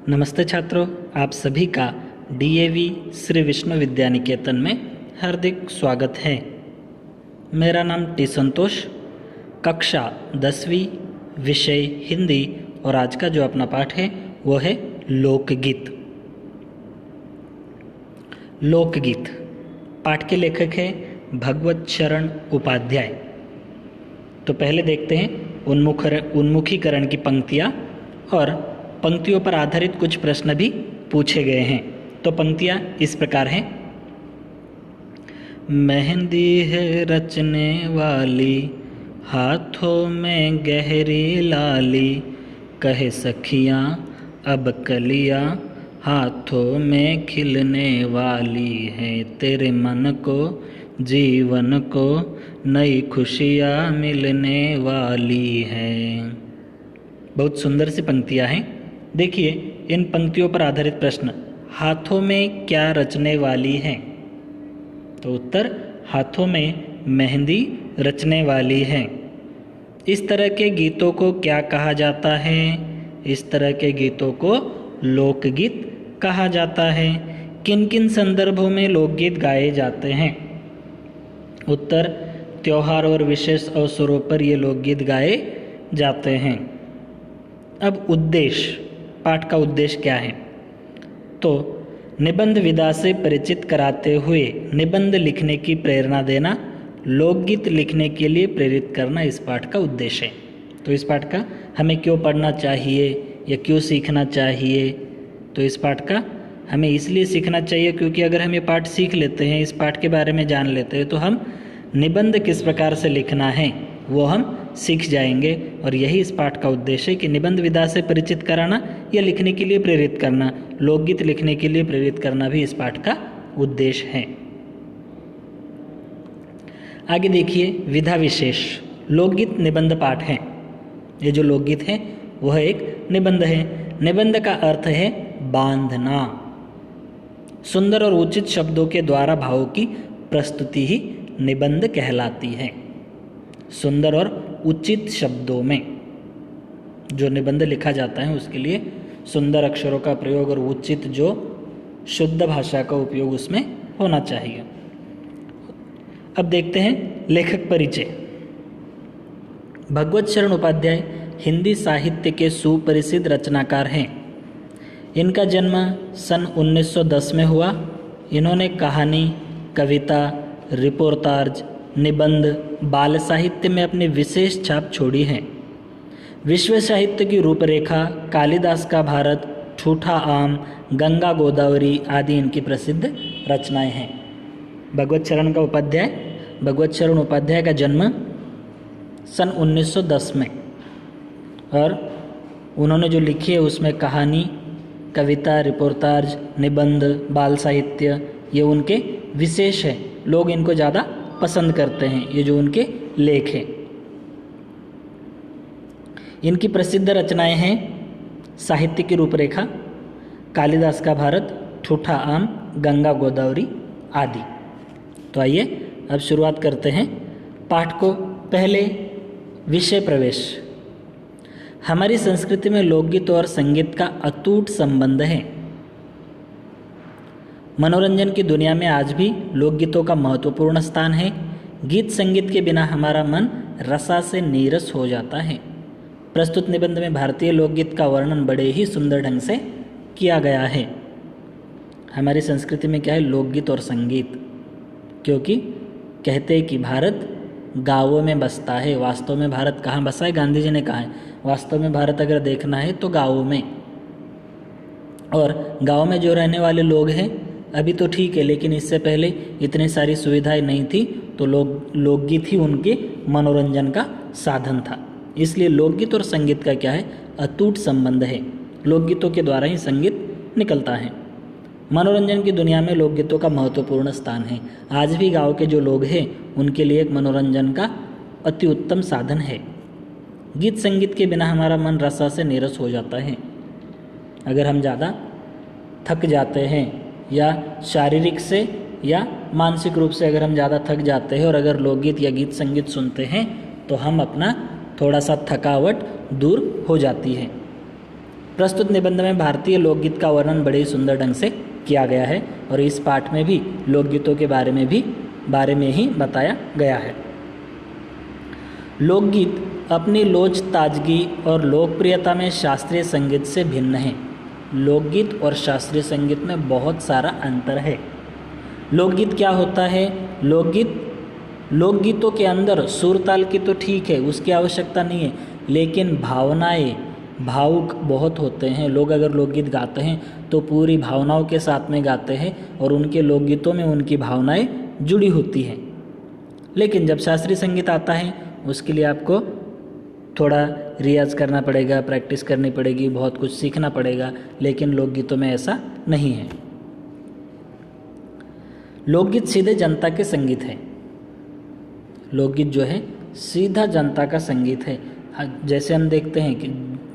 नमस्ते छात्रों, आप सभी का डीएवी श्री विष्णु विद्या निकेतन में हार्दिक स्वागत है। मेरा नाम टी संतोष, कक्षा 10वीं, विषय हिंदी और आज का जो अपना पाठ है वो है लोकगीत। लोकगीत पाठ के लेखक हैं भगवत शरण उपाध्याय। तो पहले देखते हैं उन्मुखीकरण की पंक्तियाँ और पंक्तियों पर आधारित कुछ प्रश्न भी पूछे गए हैं। तो पंक्तियाँ इस प्रकार हैं। मेहंदी है रचने वाली, हाथों में गहरी लाली, कहे सखियाँ अब कलियाँ, हाथों में खिलने वाली है, तेरे मन को जीवन को नई खुशियाँ मिलने वाली है। बहुत सुंदर सी पंक्तियाँ हैं। देखिए, इन पंक्तियों पर आधारित प्रश्न, हाथों में क्या रचने वाली है? तो उत्तर, हाथों में मेहंदी रचने वाली है। इस तरह के गीतों को क्या कहा जाता है? इस तरह के गीतों को लोकगीत कहा जाता है। किन किन संदर्भों में लोकगीत गाए जाते हैं? उत्तर, त्योहार और विशेष अवसरों पर ये लोकगीत गाए जाते हैं। अब उद्देश्य, पाठ का उद्देश्य क्या है? तो निबंध विधा से परिचित कराते हुए निबंध लिखने की प्रेरणा देना, लोकगीत लिखने के लिए प्रेरित करना इस पाठ का उद्देश्य है। तो इस पाठ का हमें क्यों पढ़ना चाहिए या क्यों सीखना चाहिए? तो इस पाठ का हमें इसलिए सीखना चाहिए क्योंकि अगर हम ये पाठ सीख लेते हैं, इस पाठ के बारे में जान लेते हैं, तो हम निबंध किस प्रकार से लिखना है वो हम सीख जाएंगे। और यही इस पाठ का उद्देश्य है कि निबंध विधा से परिचित कराना या लिखने के लिए प्रेरित करना, लोकगीत लिखने के लिए प्रेरित करना भी इस पाठ का उद्देश्य है। आगे देखिए, विधा विशेष लोकगीत निबंध पाठ है। ये जो लोकगीत है वह एक निबंध है। निबंध का अर्थ है बांधना। सुंदर और उचित शब्दों के द्वारा भावों की प्रस्तुति ही निबंध कहलाती है। सुंदर और उचित शब्दों में जो निबंध लिखा जाता है उसके लिए सुंदर अक्षरों का प्रयोग और उचित जो शुद्ध भाषा का उपयोग उसमें होना चाहिए। अब देखते हैं लेखक परिचय। भगवत शरण उपाध्याय हिंदी साहित्य के सुप्रसिद्ध रचनाकार हैं। इनका जन्म सन 1910 में हुआ। इन्होंने कहानी, कविता, रिपोर्टाज, निबंध, बाल साहित्य में अपनी विशेष छाप छोड़ी है। विश्व साहित्य की रूपरेखा, कालिदास का भारत, ठूठा आम, गंगा गोदावरी आदि इनकी प्रसिद्ध रचनाएं हैं। भगवत शरण उपाध्याय का जन्म सन 1910 में, और उन्होंने जो लिखी है उसमें कहानी, कविता, रिपोर्टाज, निबंध, बाल साहित्य ये उनके विशेष है। लोग इनको ज़्यादा पसंद करते हैं, ये जो उनके लेख हैं। इनकी प्रसिद्ध रचनाएं हैं साहित्य की रूपरेखा, कालिदास का भारत, ठूठा आम, गंगा गोदावरी आदि। तो आइए अब शुरुआत करते हैं पाठ को। पहले विषय प्रवेश। हमारी संस्कृति में लोकगीत और संगीत का अटूट संबंध है। मनोरंजन की दुनिया में आज भी लोकगीतों का महत्वपूर्ण स्थान है। गीत संगीत के बिना हमारा मन रसा से नीरस हो जाता है। प्रस्तुत निबंध में भारतीय लोकगीत का वर्णन बड़े ही सुंदर ढंग से किया गया है। हमारी संस्कृति में क्या है? लोकगीत और संगीत। क्योंकि कहते हैं कि भारत गाँवों में बसता है। वास्तव में भारत कहाँ बसा है? गांधी जी ने कहा है वास्तव में भारत अगर देखना है तो गाँवों में। और गाँव में जो रहने वाले लोग हैं अभी तो ठीक है, लेकिन इससे पहले इतनी सारी सुविधाएं नहीं थी, तो लोकगीत ही उनके मनोरंजन का साधन था। इसलिए लोकगीत और संगीत का क्या है? अटूट संबंध है। लोकगीतों के द्वारा ही संगीत निकलता है। मनोरंजन की दुनिया में लोकगीतों का महत्वपूर्ण स्थान है। आज भी गाँव के जो लोग हैं उनके लिए एक मनोरंजन का अति उत्तम साधन है। गीत संगीत के बिना हमारा मन रसा से नीरस हो जाता है। अगर हम ज़्यादा थक जाते हैं या शारीरिक से या मानसिक रूप से अगर हम ज़्यादा थक जाते हैं और अगर लोकगीत या गीत संगीत सुनते हैं तो हम अपना थोड़ा सा थकावट दूर हो जाती है। प्रस्तुत निबंध में भारतीय लोकगीत का वर्णन बड़े ही सुंदर ढंग से किया गया है और इस पाठ में भी लोकगीतों के बारे में ही बताया गया है। लोकगीत अपनी लोच, ताजगी और लोकप्रियता में शास्त्रीय संगीत से भिन्न है। लोकगीत और शास्त्रीय संगीत में बहुत सारा अंतर है। लोकगीत क्या होता है? लोकगीतों के अंदर सुर ताल की तो ठीक है, उसकी आवश्यकता नहीं है, लेकिन भावुक बहुत होते हैं। लोग अगर लोकगीत गाते हैं तो पूरी भावनाओं के साथ में गाते हैं और उनके लोकगीतों में उनकी भावनाएं जुड़ी होती हैं। लेकिन जब शास्त्रीय संगीत आता है उसके लिए आपको थोड़ा रियाज करना पड़ेगा, प्रैक्टिस करनी पड़ेगी, बहुत कुछ सीखना पड़ेगा, लेकिन लोकगीतों में ऐसा नहीं है। लोकगीत सीधे जनता के संगीत है। लोकगीत जो है सीधा जनता का संगीत है। जैसे हम देखते हैं कि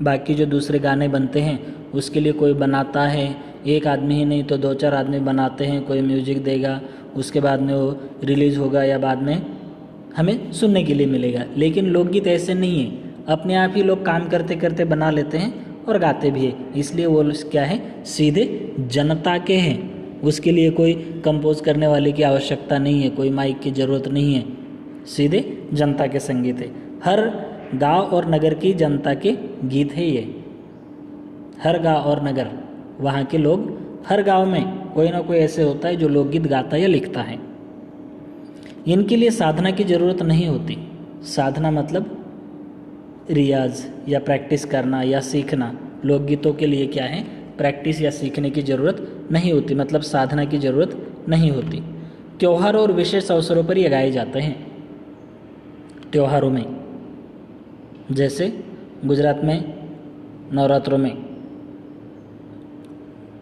बाकी जो दूसरे गाने बनते हैं उसके लिए कोई बनाता है, एक आदमी ही नहीं तो 2-4 आदमी बनाते हैं, कोई म्यूजिक देगा, उसके बाद में वो रिलीज़ होगा या बाद में हमें सुनने के लिए मिलेगा। लेकिन लोकगीत ऐसे नहीं है, अपने आप ही लोग काम करते करते बना लेते हैं और गाते भी है। इसलिए वो क्या है, सीधे जनता के हैं। उसके लिए कोई कंपोज करने वाले की आवश्यकता नहीं है, कोई माइक की ज़रूरत नहीं है, सीधे जनता के संगीत है। हर गांव और नगर की जनता के गीत है ये। हर गांव और नगर, वहाँ के लोग, हर गांव में कोई ना कोई ऐसे होता है जो लोकगीत गाता या लिखता है। इनके लिए साधना की ज़रूरत नहीं होती। साधना मतलब रियाज या प्रैक्टिस करना या सीखना। लोकगीतों के लिए क्या है, प्रैक्टिस या सीखने की ज़रूरत नहीं होती, मतलब साधना की ज़रूरत नहीं होती। त्योहारों और विशेष अवसरों पर ये गाए जाते हैं। त्योहारों में, जैसे गुजरात में नवरात्रों में,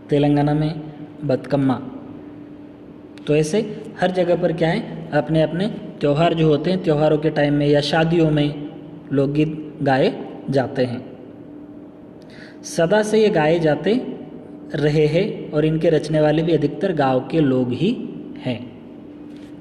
तेलंगाना में बतकम्मा, तो ऐसे हर जगह पर क्या है, अपने अपने त्यौहार जो होते हैं, त्योहारों के टाइम में या शादियों में लोकगीत गाए जाते हैं। सदा से ये गाए जाते रहे हैं और इनके रचने वाले भी अधिकतर गांव के लोग ही हैं।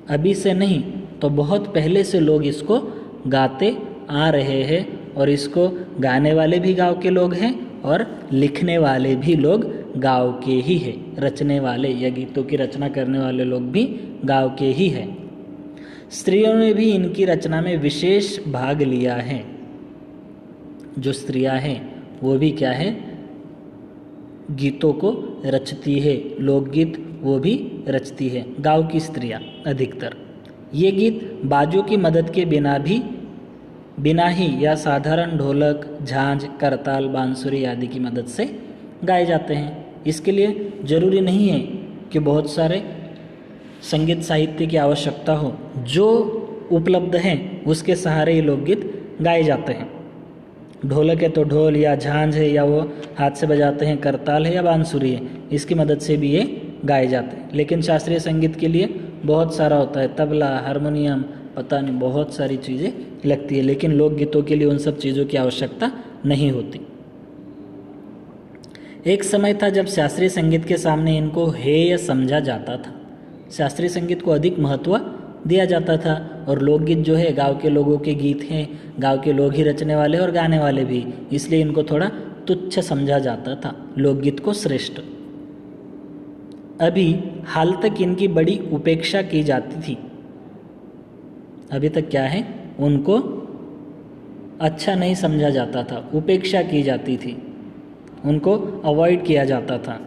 अभी से नहीं तो बहुत पहले से लोग इसको गाते आ रहे हैं और इसको गाने वाले भी गांव के लोग हैं और लिखने वाले भी लोग गांव के ही हैं। रचने वाले या गीतों की रचना करने वाले लोग भी गांव के ही हैं। स्त्रियों ने भी इनकी रचना में विशेष भाग लिया है। जो स्त्रियां हैं वो भी क्या है, गीतों को रचती है, लोकगीत वो भी रचती है, गांव की स्त्रियां अधिकतर। ये गीत बाजों की मदद के बिना ही या साधारण ढोलक, झांझ, करताल, बांसुरी आदि की मदद से गाए जाते हैं। इसके लिए जरूरी नहीं है कि बहुत सारे संगीत साहित्य की आवश्यकता हो, जो उपलब्ध हैं उसके सहारे ये लोकगीत गाए जाते हैं। ढोलक है तो ढोल या झांझ है या वो हाथ से बजाते हैं, करताल है या बांसुरी है, इसकी मदद से भी ये गाए जाते हैं। लेकिन शास्त्रीय संगीत के लिए बहुत सारा होता है, तबला, हारमोनियम, पता नहीं बहुत सारी चीज़ें लगती है, लेकिन लोकगीतों के लिए उन सब चीज़ों की आवश्यकता नहीं होती। एक समय था जब शास्त्रीय संगीत के सामने इनको हेय समझा जाता था। शास्त्रीय संगीत को अधिक महत्व दिया जाता था और लोकगीत जो है गांव के लोगों के गीत हैं, गांव के लोग ही रचने वाले और गाने वाले भी, इसलिए इनको थोड़ा तुच्छ समझा जाता था, लोकगीत को श्रेष्ठ। अभी हाल तक इनकी बड़ी उपेक्षा की जाती थी। अभी तक क्या है, उनको अच्छा नहीं समझा जाता था, उपेक्षा की जाती थी, उनको अवॉइड किया जाता था।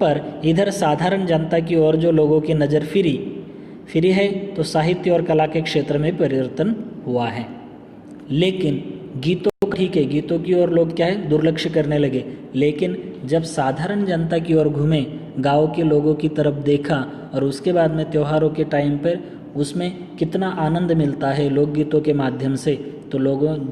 पर इधर साधारण जनता की ओर जो लोगों की नज़र फिरी है तो साहित्य और कला के क्षेत्र में परिवर्तन हुआ है। लेकिन गीतों, ठीक है, गीतों की ओर लोग क्या है, दुर्लक्ष्य करने लगे। लेकिन जब साधारण जनता की ओर घूमे, गांव के लोगों की तरफ देखा और उसके बाद में त्योहारों के टाइम पर उसमें कितना आनंद मिलता है लोकगीतों के माध्यम से, तो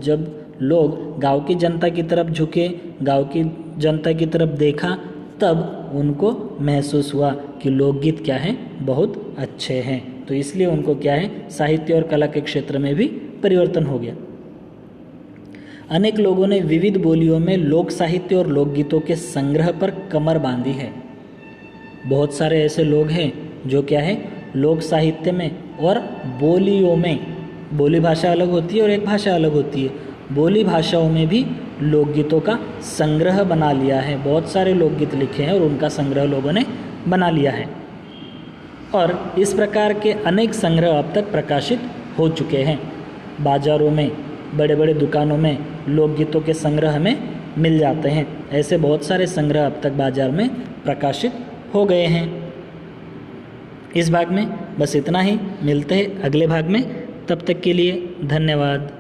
जब लोग गांव की जनता की तरफ झुके, गांव की जनता की तरफ देखा, तब उनको महसूस हुआ कि लोकगीत क्या है, बहुत अच्छे हैं। तो इसलिए उनको क्या है, साहित्य और कला के क्षेत्र में भी परिवर्तन हो गया। अनेक लोगों ने विविध बोलियों में लोक साहित्य और लोकगीतों के संग्रह पर कमर बांधी है। बहुत सारे ऐसे लोग हैं जो क्या है, लोक साहित्य में और बोलियों में, बोली भाषा अलग होती है और एक भाषा अलग होती है, बोली भाषाओं में भी लोकगीतों का संग्रह बना लिया है। बहुत सारे लोकगीत लिखे हैं और उनका संग्रह लोगों ने बना लिया है और इस प्रकार के अनेक संग्रह अब तक प्रकाशित हो चुके हैं। बाज़ारों में, बड़े बड़े दुकानों में लोकगीतों के संग्रह हमें मिल जाते हैं। ऐसे बहुत सारे संग्रह अब तक बाज़ार में प्रकाशित हो गए हैं। इस भाग में बस इतना ही, मिलते हैं अगले भाग में। तब तक के लिए धन्यवाद।